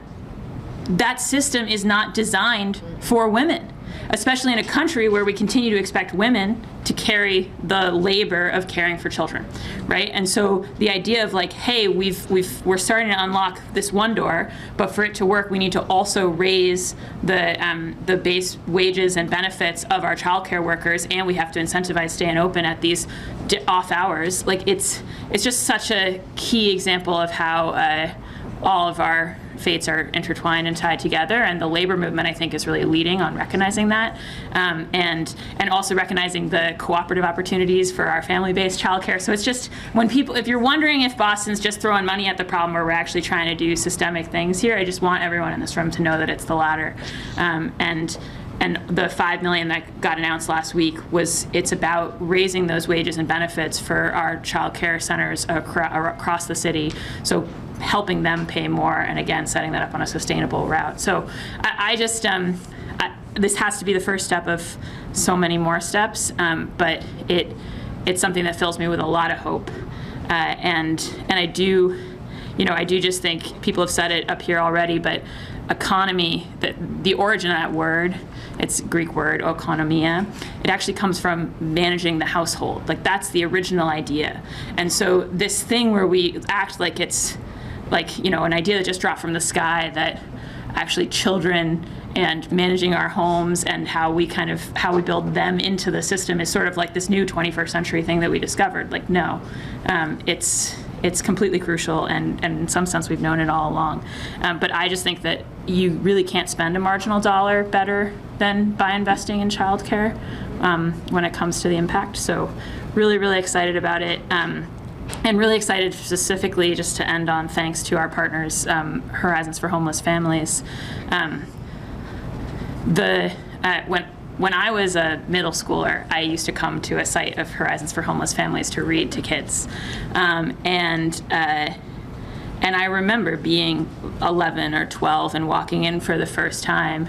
That system is not designed for women, especially in a country where we continue to expect women to carry the labor of caring for children, right? And so the idea of like, hey, we're starting to unlock this one door, but for it to work, we need to also raise the base wages and benefits of our childcare workers, and we have to incentivize staying open at these off hours. Like it's just such a key example of how all of our fates are intertwined and tied together, and the labor movement, I think, is really leading on recognizing that, and also recognizing the cooperative opportunities for our family-based childcare. So it's just, when people, if you're wondering if Boston's just throwing money at the problem or we're actually trying to do systemic things here, I just want everyone in this room to know that it's the latter. And the $5 million that got announced last week it's about raising those wages and benefits for our child care centers across the city. So helping them pay more, and again, setting that up on a sustainable route. So this has to be the first step of so many more steps, but it's something that fills me with a lot of hope. And I do just think, people have said it up here already, but economy, the origin of that word, it's a Greek word, oikonomia. It actually comes from managing the household. Like, that's the original idea. And so this thing where we act like it's like, an idea that just dropped from the sky, that actually children and managing our homes and how we build them into the system is sort of like this new 21st century thing that we discovered. Like, no, it's completely crucial, and in some sense we've known it all along. But I just think that you really can't spend a marginal dollar better than by investing in childcare when it comes to the impact. So really, really excited about it. And really excited specifically, just to end on thanks to our partners, Horizons for Homeless Families. When I was a middle schooler, I used to come to a site of Horizons for Homeless Families to read to kids. And I remember being 11 or 12 and walking in for the first time,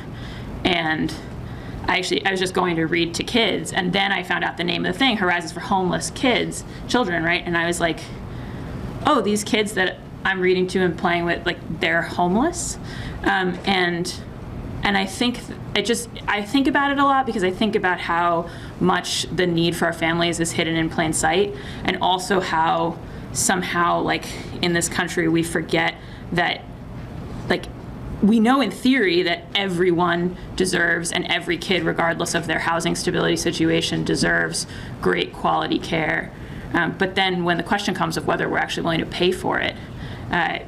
and I was just going to read to kids, and then I found out the name of the thing, Horizons for Homeless Children, right? And I was like, oh, these kids that I'm reading to and playing with, like, they're homeless? And I think I think about it a lot, because I think about how much the need for our families is hidden in plain sight, and also how somehow, like, in this country, we forget that, like, we know in theory that everyone deserves, and every kid, regardless of their housing stability situation, deserves great quality care. But then when the question comes of whether we're actually willing to pay for it,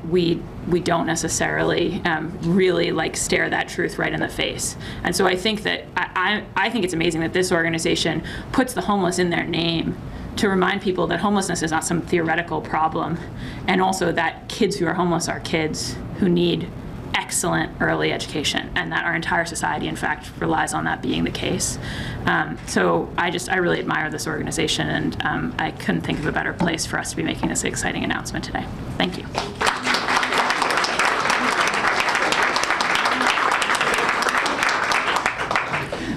we don't necessarily really, like, stare that truth right in the face. And so I think that I think it's amazing that this organization puts the homeless in their name, to remind people that homelessness is not some theoretical problem, and also that kids who are homeless are kids who need excellent early education, and that our entire society, in fact, relies on that being the case. So I really admire this organization, and I couldn't think of a better place for us to be making this exciting announcement today. Thank you.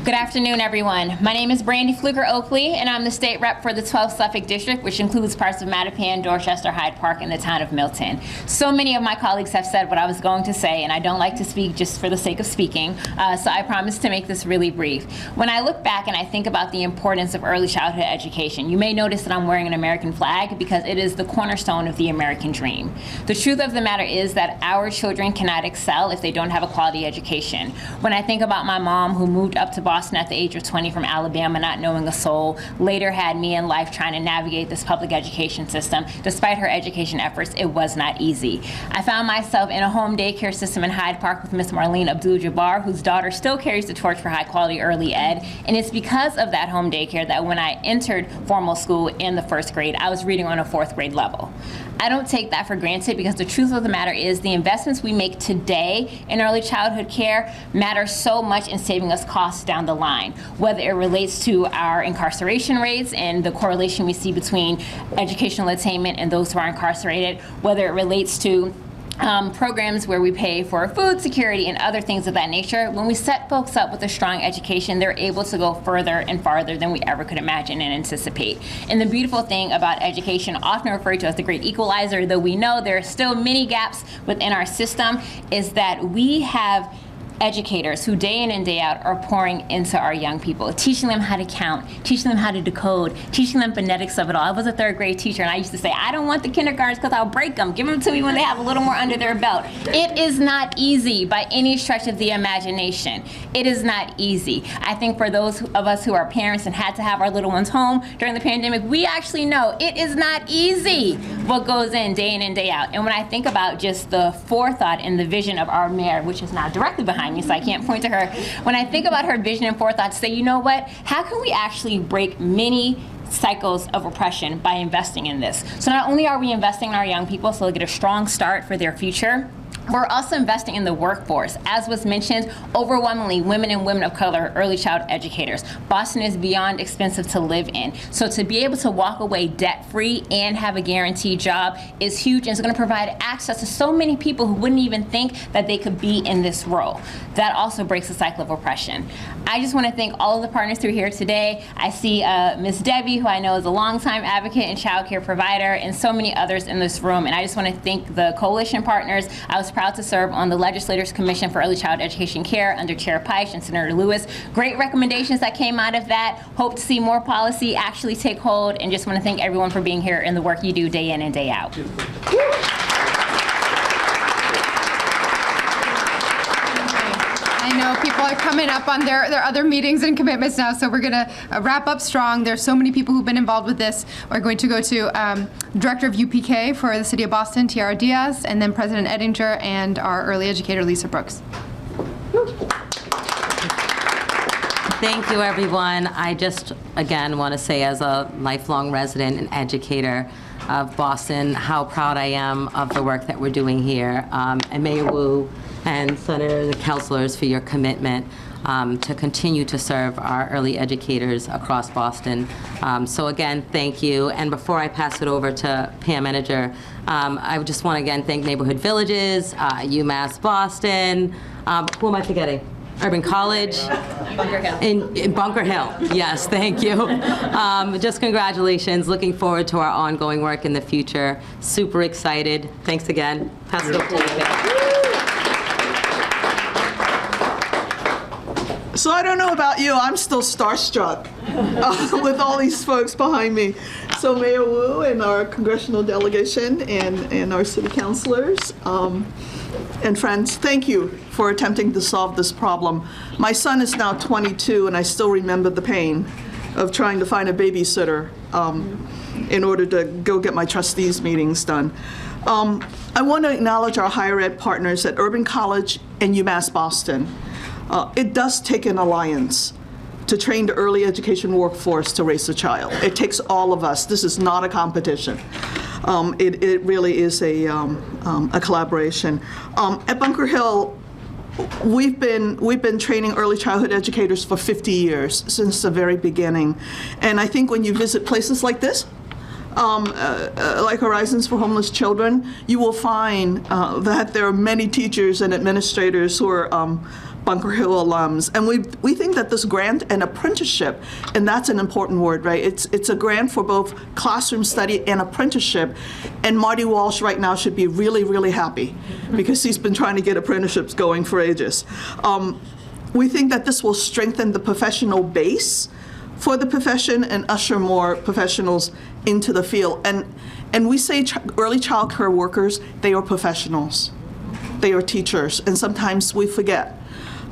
Good afternoon, everyone. My name is Brandy Fluker-Oakley, and I'm the state rep for the 12th Suffolk District, which includes parts of Mattapan, Dorchester, Hyde Park, and the town of Milton. So many of my colleagues have said what I was going to say, and I don't like to speak just for the sake of speaking, so I promise to make this really brief. When I look back and I think about the importance of early childhood education, you may notice that I'm wearing an American flag because it is the cornerstone of the American dream. The truth of the matter is that our children cannot excel if they don't have a quality education. When I think about my mom, who moved up to Boston at the age of 20 from Alabama, not knowing a soul, later had me in life trying to navigate this public education system. Despite her education efforts, it was not easy. I found myself in a home daycare system in Hyde Park with Miss Marlene Abdul-Jabbar, whose daughter still carries the torch for high quality early ed. And it's because of that home daycare that when I entered formal school in the first grade, I was reading on a fourth grade level. I don't take that for granted because the truth of the matter is the investments we make today in early childhood care matter so much in saving us costs down the line, whether it relates to our incarceration rates and the correlation we see between educational attainment and those who are incarcerated, whether it relates to programs where we pay for food security and other things of that nature. When we set folks up with a strong education, they're able to go further and farther than we ever could imagine and anticipate. And the beautiful thing about education, often referred to as the great equalizer, though we know there are still many gaps within our system, is that we have educators who day in and day out are pouring into our young people, teaching them how to count, teaching them how to decode, teaching them phonetics of it all. I was a third grade teacher, and I used to say, I don't want the kindergartens because I'll break them. Give them to me when they have a little more under their belt. It is not easy by any stretch of the imagination. It is not easy. I think for those of us who are parents and had to have our little ones home during the pandemic, we actually know it is not easy what goes in and day out. And when I think about just the forethought and the vision of our mayor, which is now directly behind me, so I can't point to her. When I think about her vision and forethought to say, you know what, how can we actually break many cycles of oppression by investing in this? So not only are we investing in our young people so they'll get a strong start for their future, we're also investing in the workforce. As was mentioned, overwhelmingly women and women of color are early child educators. Boston is beyond expensive to live in. So to be able to walk away debt-free and have a guaranteed job is huge, and it's going to provide access to so many people who wouldn't even think that they could be in this role. That also breaks the cycle of oppression. I just want to thank all of the partners through here today. I see Ms. Debbie, who I know is a longtime advocate and child care provider, and so many others in this room. And I just want to thank the coalition partners. I was proud to serve on the Legislators Commission for Early Child Education Care under Chair Peisch and Senator Lewis. Great recommendations that came out of that. Hope to see more policy actually take hold, and just want to thank everyone for being here and the work you do day in and day out. I know people are coming up on their other meetings and commitments now, so we're going to wrap up strong. There's so many people who've been involved with this. We're going to go to Director of UPK for the City of Boston, Tiara Diaz, and then President Ettinger and our early educator, Lisa Brooks. Thank you, everyone. I just, again, want to say as a lifelong resident and educator of Boston, how proud I am of the work that we're doing here. And Mayor Wu and senators and councilors for your commitment to continue to serve our early educators across Boston. So again, thank you. And before I pass it over to Pam Ettinger, I just want to again thank Neighborhood Villages, UMass Boston, who am I forgetting? Urban College. Bunker Hill. In Bunker Hill, yes, thank you. Just congratulations. Looking forward to our ongoing work in the future. Super excited. Thanks again. Pass it over to you. So I don't know about you, I'm still starstruck with all these folks behind me. So Mayor Wu and our congressional delegation and our city councilors and friends, thank you for attempting to solve this problem. My son is now 22 and I still remember the pain of trying to find a babysitter in order to go get my trustees meetings done. I want to acknowledge our higher ed partners at Urban College and UMass Boston. It does take an alliance to train the early education workforce to raise a child. It takes all of us. This is not a competition. It really is a collaboration. At Bunker Hill, we've been training early childhood educators for 50 years, since the very beginning. And I think when you visit places like this, like Horizons for Homeless Children, you will find that there are many teachers and administrators who are Bunker Hill alums. And we think that this grant and apprenticeship, and that's an important word, right? It's a grant for both classroom study and apprenticeship. And Marty Walsh right now should be really, really happy because he's been trying to get apprenticeships going for ages. We think that this will strengthen the professional base for the profession and usher more professionals into the field. And we say early child care workers, they are professionals. They are teachers, and sometimes we forget.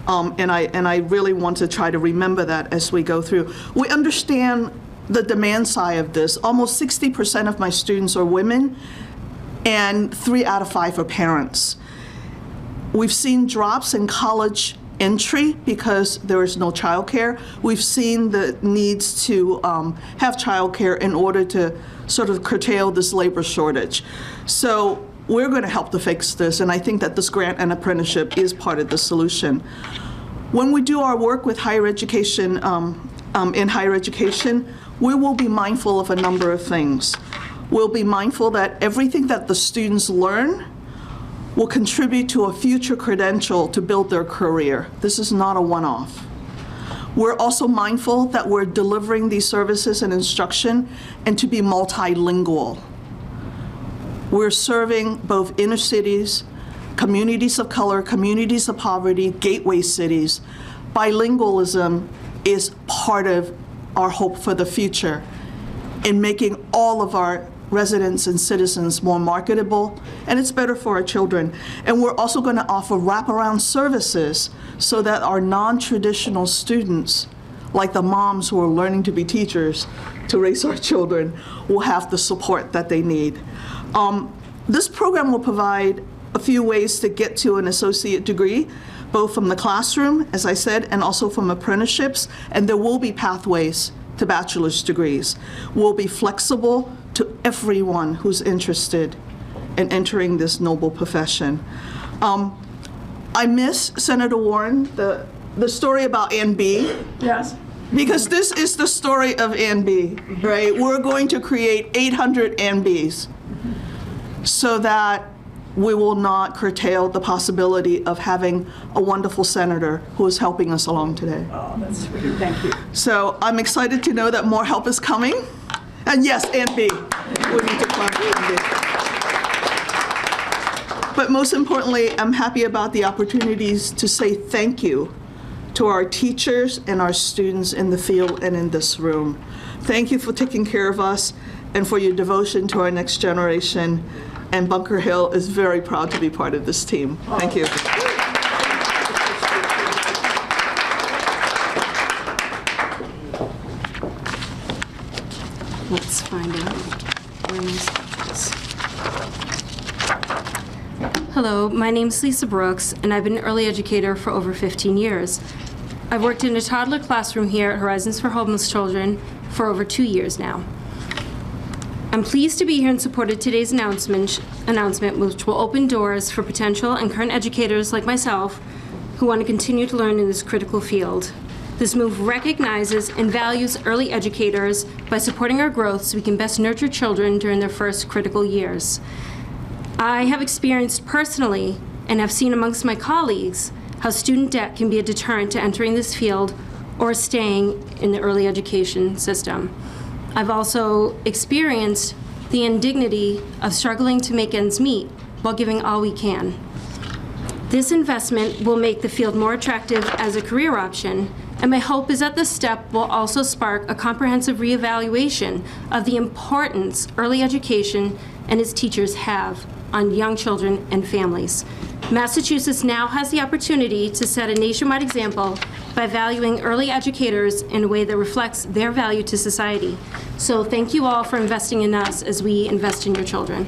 And I really want to try to remember that as we go through. We understand the demand side of this. Almost 60% of my students are women, and 3 out of 5 are parents. We've seen drops in college entry because there is no childcare. We've seen the needs to have childcare in order to sort of curtail this labor shortage. So we're going to help to fix this, and I think that this grant and apprenticeship is part of the solution. When we do our work with higher education, in higher education, we will be mindful of a number of things. We'll be mindful that everything that the students learn will contribute to a future credential to build their career. This is not a one-off. We're also mindful that we're delivering these services and instruction and to be multilingual. We're serving both inner cities, communities of color, communities of poverty, gateway cities. Bilingualism is part of our hope for the future in making all of our residents and citizens more marketable, and it's better for our children. And we're also going to offer wraparound services so that our non-traditional students, like the moms who are learning to be teachers to raise our children, will have the support that they need. This program will provide a few ways to get to an associate degree, both from the classroom, as I said, and also from apprenticeships, and there will be pathways to bachelor's degrees. We'll be flexible to everyone who's interested in entering this noble profession. I miss, Senator Warren, the story about Ann B. Yes. Because this is the story of Ann B, right? We're going to create 800 Ann Bs so that we will not curtail the possibility of having a wonderful senator who is helping us along today. Oh, that's sweet. Thank you. So I'm excited to know that more help is coming. And yes, Ann B. We need to fund Ann B. But most importantly, I'm happy about the opportunities to say thank you to our teachers and our students in the field and in this room. Thank you for taking care of us and for your devotion to our next generation. And Bunker Hill is very proud to be part of this team. Thank you. Let's find out where my stuff is. Hello, my name's Lisa Brooks, and I've been an early educator for over 15 years. I've worked in a toddler classroom here at Horizons for Homeless Children for over 2 years now. I'm pleased to be here in support of today's announcement, which will open doors for potential and current educators like myself who want to continue to learn in this critical field. This move recognizes and values early educators by supporting our growth so we can best nurture children during their first critical years. I have experienced personally and have seen amongst my colleagues how student debt can be a deterrent to entering this field or staying in the early education system. I've also experienced the indignity of struggling to make ends meet while giving all we can. This investment will make the field more attractive as a career option, and my hope is that this step will also spark a comprehensive reevaluation of the importance early education and its teachers have on young children and families. Massachusetts now has the opportunity to set a nationwide example by valuing early educators in a way that reflects their value to society. So thank you all for investing in us as we invest in your children.